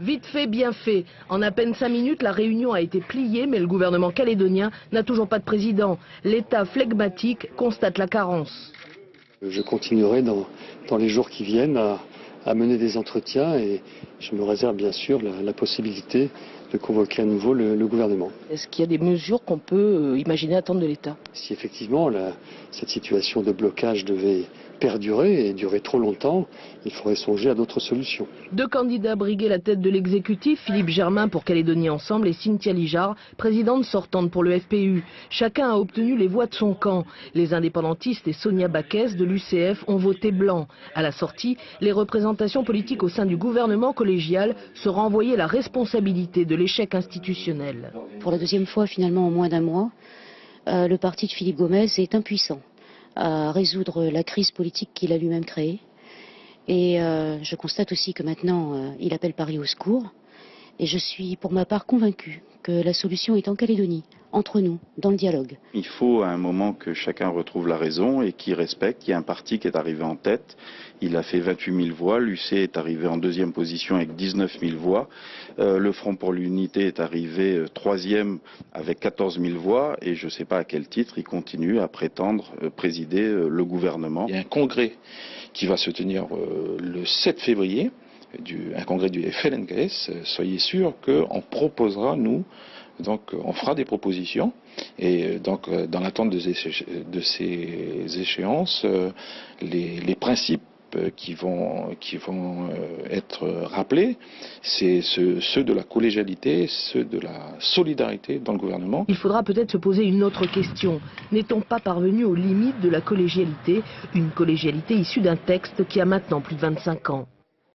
Vite fait, bien fait. En à peine 5 minutes, la réunion a été pliée, mais le gouvernement calédonien n'a toujours pas de président. L'État flegmatique constate la carence. Je continuerai dans les jours qui viennent à mener des entretiens et je me réserve bien sûr la possibilité de convoquer à nouveau le gouvernement. Est-ce qu'il y a des mesures qu'on peut imaginer attendre de l'État? Si effectivement cette situation de blocage devait perdurer et durer trop longtemps, il faudrait songer à d'autres solutions. 2 candidats briguaient la tête de l'exécutif, Philippe Germain pour Calédonie Ensemble et Cynthia Lijard, présidente sortante pour le FPU. Chacun a obtenu les voix de son camp. Les indépendantistes et Sonia Baquès de l'UCF ont voté blanc. À la sortie, les représentations politiques au sein du gouvernement collégial se renvoyaient la responsabilité de l'échec institutionnel. Pour la deuxième fois, finalement, en moins d'un mois, le parti de Philippe Gomez est impuissant à résoudre la crise politique qu'il a lui-même créée. Et je constate aussi que maintenant, il appelle Paris au secours. Et je suis pour ma part convaincue que la solution est en Calédonie, entre nous, dans le dialogue. Il faut à un moment que chacun retrouve la raison et qu'il respecte. Il y a un parti qui est arrivé en tête, il a fait 28 000 voix, l'UC est arrivé en deuxième position avec 19 000 voix, le Front pour l'Unité est arrivé troisième avec 14 000 voix et je ne sais pas à quel titre il continue à prétendre présider le gouvernement. Il y a un congrès qui va se tenir le 7 février, un congrès du FLNKS, soyez sûrs qu'on proposera, nous, donc on fera des propositions et donc dans l'attente de ces échéances, les principes qui vont être rappelés, c'est ceux de la collégialité, ceux de la solidarité dans le gouvernement. Il faudra peut-être se poser une autre question. N'est-on pas parvenu aux limites de la collégialité, une collégialité issue d'un texte qui a maintenant plus de 25 ans?